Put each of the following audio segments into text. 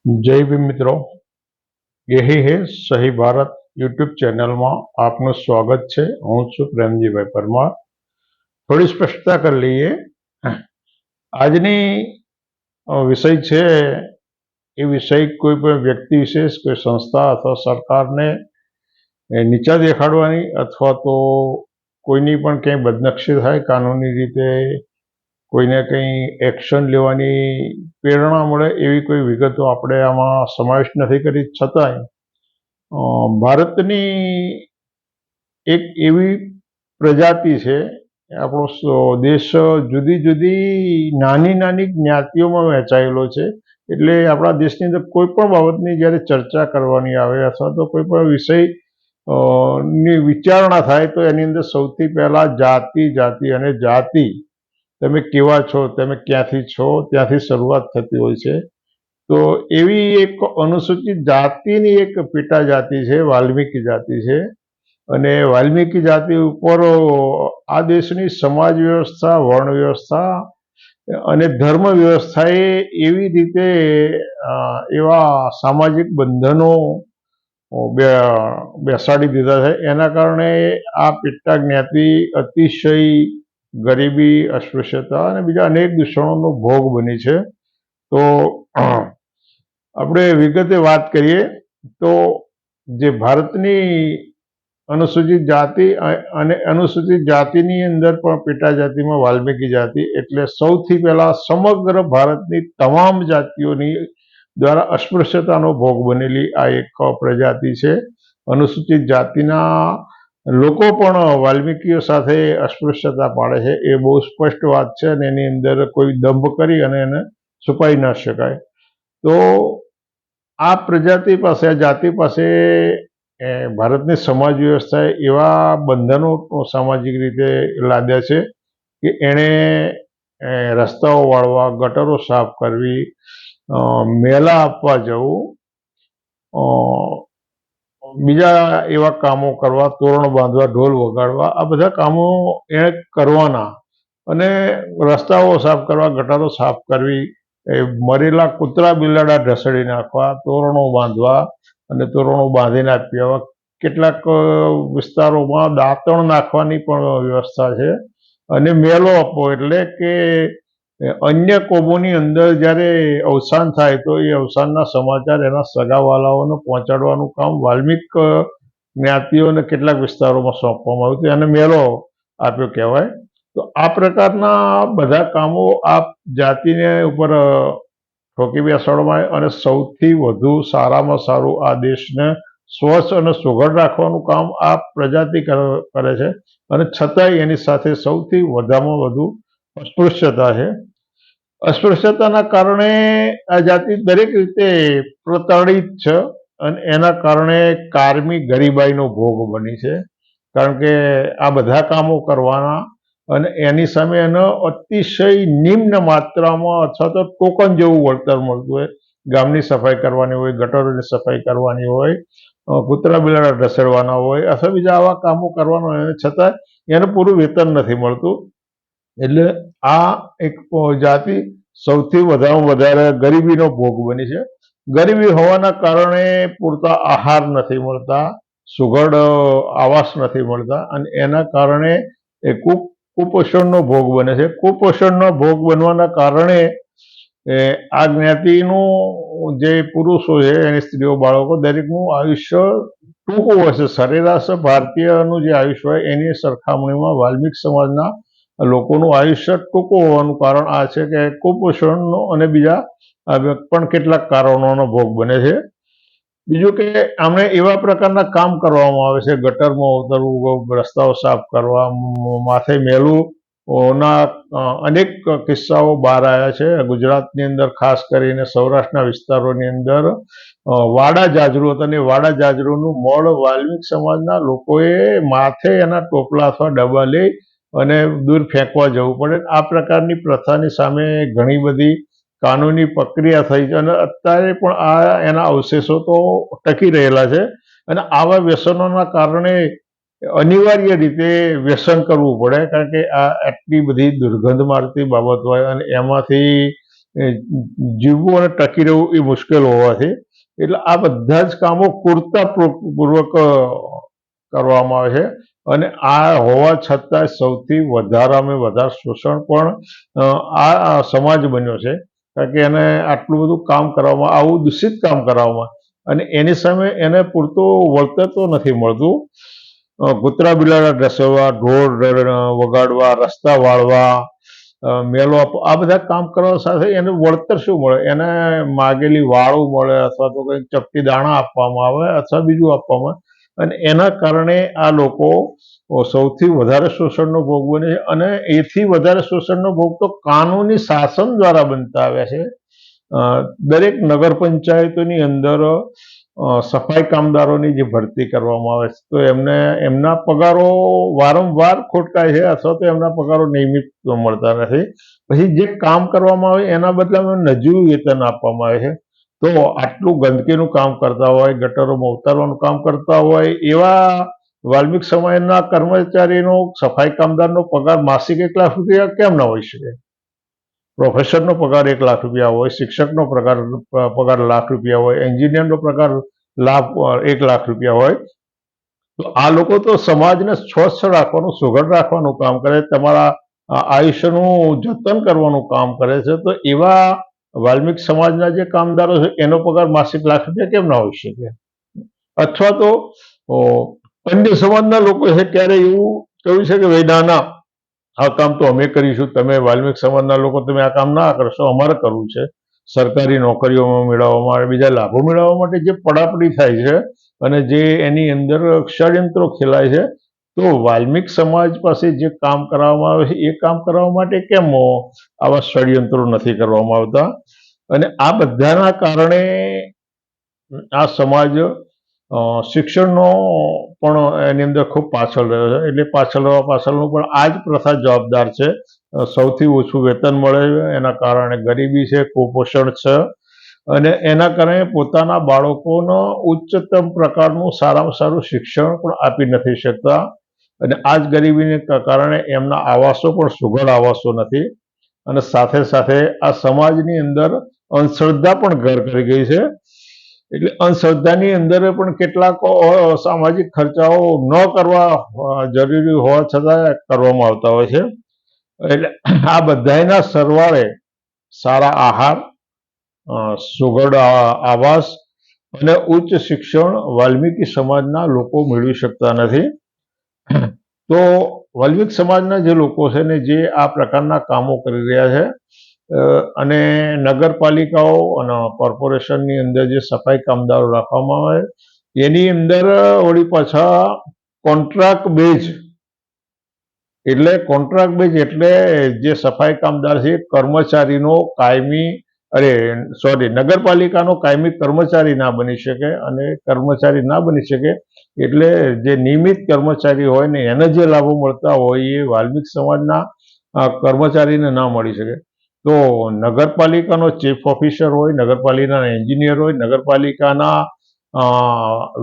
जय भीम मित्रों, यही है सही भारत यूट्यूब चैनल में आपનું સ્વાગત છે। હું છું પ્રેમજીભાઈ પરમાર। થોડી સ્પષ્ટતા કરી લઈએ। આજની વિષય છે એ વિષય કોઈ પણ વ્યક્તિ વિશેષ, કોઈ સંસ્થા અથવા સરકારને નીચા દેખાડવાની અથવા તો કોઈની પણ ક્યાંય બદનક્ષી થાય, કાનૂની રીતે કોઈને કંઈ એક્શન લેવાની પ્રેરણા મળે એવી કોઈ વિગતો આપણે આમાં સમાવેશ નથી કરી। છતાંય ભારતની એક એવી પ્રજાતિ છે, આપણો દેશ જુદી જુદી નાની નાની જ્ઞાતિઓમાં વહેંચાયેલો છે। એટલે આપણા દેશની અંદર કોઈ પણ બાબતની જ્યારે ચર્ચા કરવાની આવે અથવા તો કોઈ પણ વિષય ની વિચારણા થાય તો એની અંદર સૌથી પહેલા જાતિ જાતિ અને જાતિ, તમે કેવા છો, તમે ક્યાંથી છો, ત્યાંથી શરૂઆત થતી હોય છે। તો એવી એક અનુસૂચિત જાતિની એક પેટા જાતિ છે વાલ્મીકી જાતિ છે। અને વાલ્મીકી જાતિ ઉપર આ દેશની સમાજ વ્યવસ્થા, વર્ણ વ્યવસ્થા અને ધર્મ વ્યવસ્થાએ એવી રીતે એવા સામાજિક બંધનો બેસાડી દીધા છે, એના કારણે આ પેટા જ્ઞાતિ અતિશય ગરીબી, અસ્પૃશ્યતા અને બીજા અનેક દૂષણોનો ભોગ બની છે। તો આપણે વિગતે વાત કરીએ તો જે ભારતની અનુસૂચિત જાતિ અને અનુસૂચિત જાતિની અંદર પણ પેટા જાતિમાં વાલ્મીકી જાતિ એટલે સૌથી પહેલા સમગ્ર ભારતની તમામ જાતિઓની દ્વારા અસ્પૃશ્યતાનો ભોગ બનેલી આ એક પ્રજાતિ છે। અનુસૂચિત જાતિના લોકો પણ વાલ્મીકીઓ સાથે અસ્પૃશ્યતા પાડે છે, એ બહુ સ્પષ્ટ વાત છે અને એની અંદર કોઈ દંભ કરી અને એને છુપાઈ ન શકાય। તો આ પ્રજાતિ પાસે, આ જાતિ પાસે ભારતની સમાજ વ્યવસ્થાએ એવા બંધનો સામાજિક રીતે લાદ્યા છે કે એણે રસ્તાઓ વાળવા, ગટરો સાફ કરવી, મેલા આપવા જવું, બીજા એવા કામો કરવા, તોરણ બાંધવા, ઢોલ વગાડવા, આ બધા કામો એણે કરવાના અને રસ્તાઓ સાફ કરવા, ગટરો સાફ કરવી, મરેલા કૂતરા બિલાડા ઢસડી નાખવા, તોરણો બાંધવા અને તોરણો બાંધીને આપી આવવા। કેટલાક વિસ્તારોમાં દાંતણ નાખવાની પણ વ્યવસ્થા છે। અને મેલો આપવો એટલે કે અન્ય કોમોની અંદર જ્યારે અવસાન થાય તો એ અવસાનના સમાચાર એના સગાવાલાઓને પહોંચાડવાનું કામ વાલ્મીક જ્ઞાતિઓને કેટલાક વિસ્તારોમાં સોંપવામાં આવ્યું હતું, એને મેલો આપ્યો કહેવાય। તો આ પ્રકારના બધા કામો આ જાતિને ઉપર ઠોકી બેસાડવામાં આવે અને સૌથી વધુ સારામાં સારું આ દેશને સ્વચ્છ અને સુઘડ રાખવાનું કામ આ પ્રજાતિ કરે છે। અને છતાંય એની સાથે સૌથી વધારેમાં વધુ અસ્પૃશ્યતા છે। અસ્પૃશ્યતાના કારણે આ જાતિ દરેક રીતે પ્રતાડિત છે અને એના કારણે કાયમી ગરીબાઈનો ભોગ બની છે। કારણ કે આ બધા કામો કરવાના અને એની સામે એનો અતિશય નિમ્ન માત્રામાં અથવા તો ટોકન જેવું વળતર મળતું હોય। ગામની સફાઈ કરવાની હોય, ગટરોની સફાઈ કરવાની હોય, કૂતરા બિલાડા ઢસડવાના હોય અથવા બીજા આવા કામો કરવાના હોય, છતાં એને પૂરું વેતન નથી મળતું। એટલે આ એક જાતિ સૌથી વધારેમાં વધારે ગરીબીનો ભોગ બની છે। ગરીબી હોવાના કારણે પૂરતા આહાર નથી મળતા, સુઘડ આવાસ નથી મળતા અને એના કારણે એ કુપોષણનો ભોગ બને છે। કુપોષણનો ભોગ બનવાના કારણે આ જ્ઞાતિનું જે પુરુષો છે, એની સ્ત્રીઓ, બાળકો દરેકનું આયુષ્ય ટૂંકું હોય છે। સરેરાશ ભારતીયનું જે આયુષ્ય હોય એની સરખામણીમાં વાલ્મીક સમાજના લોકોનું આયુષ્ય ટૂંકું હોવાનું કારણ આ છે કે કુપોષણનો અને બીજા પણ કેટલાક કારણોનો ભોગ બને છે। બીજું કે આમણે એવા પ્રકારના કામ કરવામાં આવે છે, ગટરમાં ઉતરવું, રસ્તાઓ સાફ કરવા, માથે મેલું ના અનેક કિસ્સાઓ બહાર આવ્યા છે। ગુજરાતની અંદર ખાસ કરીને સૌરાષ્ટ્રના વિસ્તારોની અંદર વાડા જાજરૂ હતા અને વાડા જાજરૂનું મળ વાલ્મીક સમાજના લોકોએ માથે એના ટોપલા અથવા ડબ્બા લઈ અને દૂર ફેંકવા જવું પડે। આ પ્રકારની પ્રથાની સામે ઘણી બધી કાનૂની પ્રક્રિયા થઈ છે અને અત્યારે પણ આ એના અવશેષો તો ટકી રહેલા છે। અને આવા વ્યસનોના કારણે અનિવાર્ય રીતે વ્યસન કરવું પડે, કારણ કે આ આટલી બધી દુર્ગંધ મારતી બાબત હોય અને એમાંથી એ જીવવું અને ટકી રહેવું એ મુશ્કેલ હોવાથી એટલે આ બધા જ કામો પૂર્વક કરવામાં આવે છે. અને આ હોવા છતાં સૌથી વધારામાં વધારે શોષણ પણ આ સમાજ બન્યો છે, કારણ કે એને આટલું બધું કામ કરવામાં, આવું દૂષિત કામ કરવામાં, અને એની સામે એને પૂરતું વળતર તો નથી મળતું. કૂતરા બિલાડા ઢસડવા, ઢોર વગાડવા, રસ્તા વાળવા, મેલો આપવો, આ બધા કામ કરવા સાથે એને વળતર શું મળે? એને માગેલી વાળું મળે, અથવા તો કંઈક ચપટી દાણા આપવામાં આવે, અથવા બીજું આપવામાં આવે. અને એના કારણે આ લોકો સૌથી વધારે શોષણનો ભોગ બને છે. અને એથી વધારે શોષણનો ભોગ તો કાનૂની શાસન દ્વારા બનતા આવ્યા છે. દરેક નગર પંચાયતોની અંદર સફાઈ કામદારોની જે ભરતી કરવામાં આવે છે, તો એમના પગારો વારંવાર ખોટકાય છે, અથવા તો એમના પગારો નિયમિત મળતા નથી. પછી જે કામ કરવામાં આવે એના બદલામાં નજીવું વેતન આપવામાં આવે છે. તો આટલું ગંદકીનું કામ કરતા હોય, ગટરોમાં ઉતારવાનું કામ કરતા હોય એવા વાલ્મિક સમાજના કર્મચારીનો, સફાઈ કામદારનો પગાર માસિક 1 લાખ રૂપિયા કેમ ના હોઈ શકે? પ્રોફેસરનો પગાર 1 લાખ રૂપિયા હોય, શિક્ષકનો પગાર 1 લાખ રૂપિયા હોય, એન્જિનિયરનો પગાર 1 લાખ રૂપિયા હોય. તો આ લોકો તો સમાજને સ્વચ્છ રાખવાનું, સુઘડ રાખવાનું કામ કરે, તમારા આયુષ્યનું જતન કરવાનું કામ કરે છે. તો એવા વાલ્મિક સમાજના જે કામદારો છે એનો પગાર માસિક 1 લાખ રૂપિયા કેમ ના હોઈ શકે? અથવા તો અન્ય સમાજના લોકો છે ત્યારે એવું કહ્યું છે કે ભાઈ ના, આ કામ તો અમે કરીશું, તમે વાલ્મિક સમાજના લોકો તમે આ કામ ના કરશો, અમારે કરવું છે. સરકારી નોકરીઓમાં મેળવવા માટે, બીજા લાભો મેળવવા માટે જે પડાપડી થાય છે અને જે એની અંદર ષડયંત્રો ખેલાય છે, તો વાલ્મિક સમાજ પાસે જે કામ કરવામાં આવે છે એ કામ કરવા માટે કેમ આવા ષડયંત્રો નથી કરવામાં આવતા? અને આ બધાના કારણે આ સમાજ શિક્ષણનો પણ એની અંદર ખૂબ પાછળ રહ્યો છે. એટલે પાછળનું પણ આ જ પ્રથા જવાબદાર છે. સૌથી ઓછું વેતન મળે છે, એના કારણે ગરીબી છે, કુપોષણ છે, અને એના કારણે પોતાના બાળકોનો ઉચ્ચતમ પ્રકારનું સારામાં સારું શિક્ષણ પણ આપી નથી શકતા. અને આ જ ગરીબીને કારણે એમના આવાસો પણ સુઘડ આવાસો નથી. અને સાથે સાથે આ સમાજની અંદર અંધશ્રદ્ધા પણ ઘર કરી ગઈ છે. એટલે અંધશ્રદ્ધાની અંદર પણ કેટલાક સામાજિક ખર્ચાઓ ન કરવા જરૂરી હોવા છતાં કરવામાં આવતા હોય છે. એટલે આ બધાના સરવાળે સારા આહાર, સુઘડ આવાસ અને ઉચ્ચ શિક્ષણ વાલ્મીકી સમાજના લોકો મેળવી શકતા નથી. તો વાલ્મીક સમાજના જે લોકો છે ને, જે આ પ્રકારના કામો કરી રહ્યા છે, અને નગરપાલિકાઓ અને કોર્પોરેશનની અંદર જે સફાઈ કામદારો રાખવામાં આવે એની અંદર વળી પાછા કોન્ટ્રાક્ટ બેઝ, એટલે જે સફાઈ કામદાર છે કર્મચારીનો કાયમી, નગરપાલિકાનો કાયમી કર્મચારી ના બની શકે. અને કર્મચારી ના બની શકે એટલે જે નિયમિત કર્મચારી હોય ને એને જે લાભો મળતા હોય એ વાલ્મિક સમાજના કર્મચારીને ના મળી શકે. તો નગરપાલિકાનો ચીફ ઓફિસર હોય, નગરપાલિકાના એન્જિનિયર હોય, નગરપાલિકાના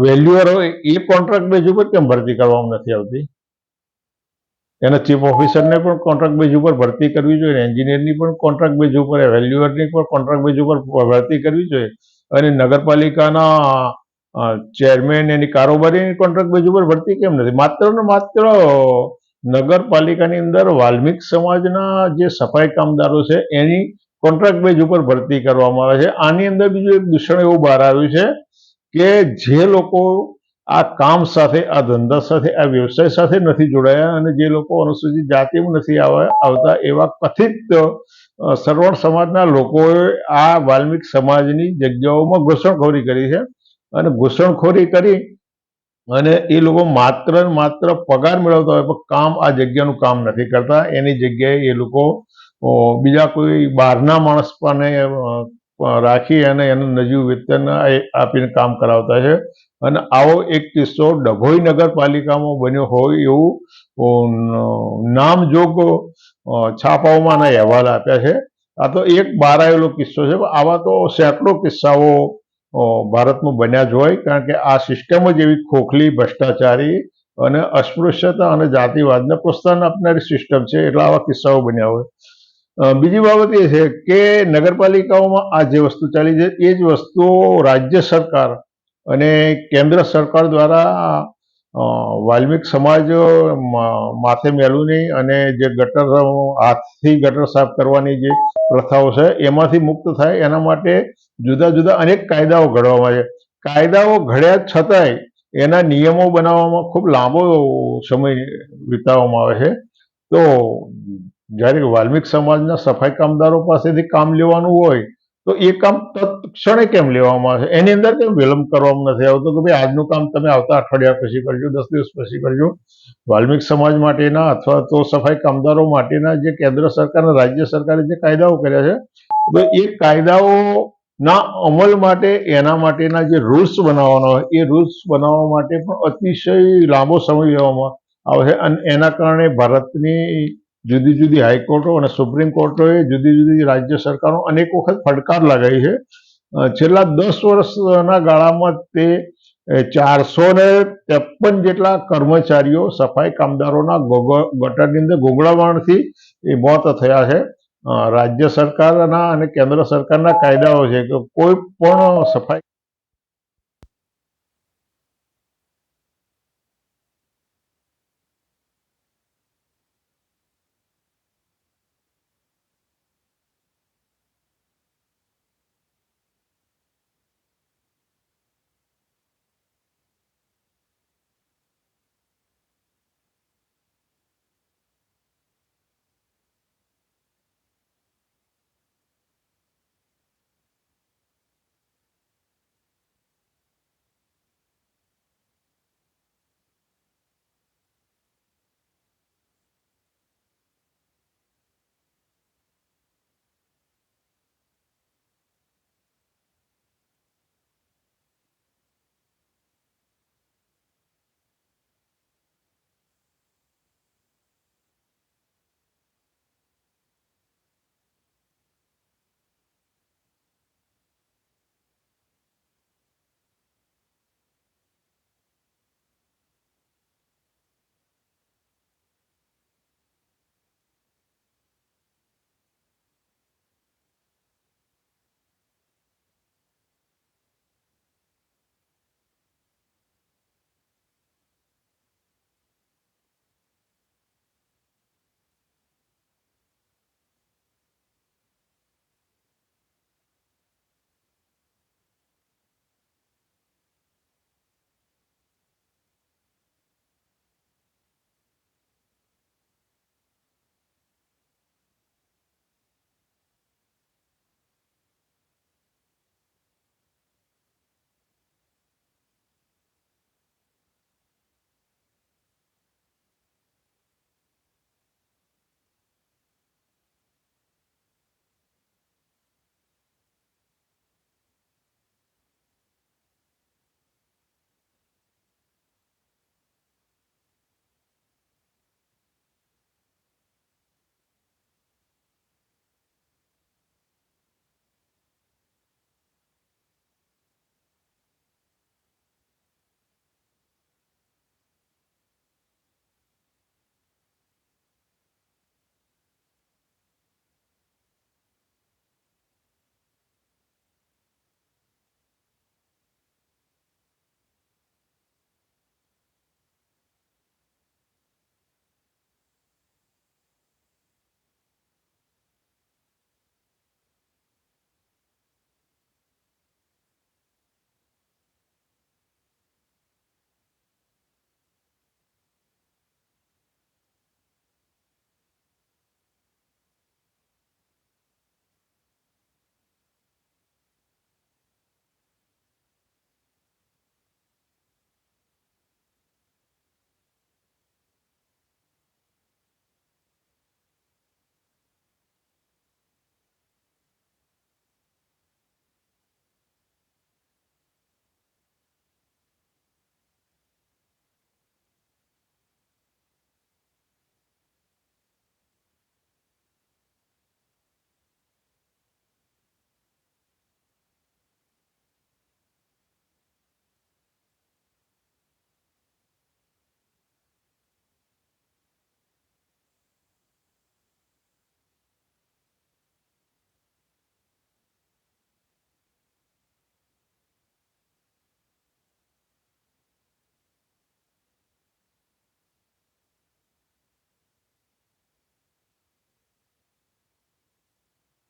વેલ્યુઅર હોય, એ કોન્ટ્રાક્ટ બેઝ ઉપર કેમ ભરતી કરવામાં નથી આવતી? એના ચીફ ઓફિસરને પણ કોન્ટ્રાક્ટ બેઝ ઉપર ભરતી કરવી જોઈએ, એન્જિનિયરની પણ કોન્ટ્રાક્ટ બેઝ ઉપર, વેલ્યુઅરની પણ કોન્ટ્રાક્ટ બેઝ ઉપર ભરતી કરવી જોઈએ. અને નગરપાલિકાના ચેરમેન, એની કારોબારીની કોન્ટ્રાક્ટ બેઝ ઉપર ભરતી કેમ નથી? માત્ર ને માત્ર નગરપાલિકાની અંદર વાલ્મિક સમાજના જે સફાઈ કામદારો છે એની કોન્ટ્રાક્ટ બેઝ ઉપર ભરતી કરવામાં આવે છે. આની અંદર બીજું એક દૂષણ એવું બહાર આવ્યું છે કે જે લોકો આ કામ સાથે, આ ધંધા સાથે, આ વ્યવસાય સાથે નથી જોડાયા, અને જે લોકો અનુસૂચિત જાતિમાં નથી આવતા, એવા કથિત સરવણ સમાજના લોકોએ આ વાલ્મિક સમાજની જગ્યાઓમાં ઘૂસણખોરી કરી છે. અને ઘૂસણખોરી કરી અને એ લોકો માત્ર ને માત્ર પગાર મેળવતા હોય, પણ કામ, આ જગ્યાનું કામ નથી કરતા. એની જગ્યાએ એ લોકો બીજા કોઈ બહારના માણસ પણ રાખી અને એનું નજીવું વેતન આપીને કામ કરાવતા છે. અને આવો એક કિસ્સો ડભોઈ નગરપાલિકામાં બન્યો હોય એવું નામજોગ છાપાઓમાં અહેવાલ આપ્યા છે. આ તો એક બહાર આવેલો કિસ્સો છે. આવા તો સેંકડો કિસ્સાઓ ભારતમાં બન્યા જ હોય, કારણ કે આ સિસ્ટમ જ એવી ખોખલી, ભ્રષ્ટાચારી અને અસ્પૃશ્યતા અને જાતિવાદને પ્રોત્સાહન આપનારી સિસ્ટમ છે. એટલે આવા કિસ્સાઓ બન્યા હોય. બીજી બાબત એ છે કે નગરપાલિકાઓમાં આ જે વસ્તુ ચાલી છે એ જ વસ્તુઓ રાજ્ય સરકાર અને કેન્દ્ર સરકાર દ્વારા વાલ્મિક સમાજ માથે મેલું નહીં અને જે ગટર હાથથી ગટર સાફ કરવાની જે પ્રથાઓ છે એમાંથી મુક્ત થાય એના માટે જુદા જુદા અનેક કાયદાઓ ઘડવામાં આવે છે. કાયદાઓ ઘડ્યા છતાંય એના નિયમો બનાવવામાં ખૂબ લાંબો સમય વિતાવવામાં આવે છે. તો જ્યારે વાલ્મિક સમાજના સફાઈ કામદારો પાસેથી કામ લેવાનું હોય તો એ કામ તત્ક્ષણે કેમ લેવામાં આવે છે, એની અંદર કેમ વિલંબ કરવામાં નથી આવતો કે ભાઈ આજનું કામ તમે આવતા અઠવાડિયા પછી કરજો, 10 દિવસ પછી કરજો. વાલ્મિક સમાજ માટેના અથવા તો સફાઈ કામદારો માટેના જે કેન્દ્ર સરકાર અને રાજ્ય સરકારે જે કાયદાઓ કર્યા છે તો એ કાયદાઓના અમલ માટે એના માટેના જે રૂલ્સ બનાવવાના હોય એ રૂલ્સ બનાવવા માટે પણ અતિશય લાંબો સમય લેવામાં આવે છે અને એના કારણે ભારતની જુદી જુદી હાઈકોર્ટો અને સુપ્રીમ કોર્ટોએ જુદી જુદી રાજ્ય સરકારો અનેક વખત ફટકાર લગાવી છે. છેલ્લા 10 વર્ષના ગાળામાં તે 453 જેટલા કર્મચારીઓ સફાઈ કામદારોના ગટરની અંદર ગોગળામણથી મોત થયા છે. રાજ્ય સરકારના અને કેન્દ્ર સરકારના કાયદાઓ છે કે કોઈ પણ સફાઈ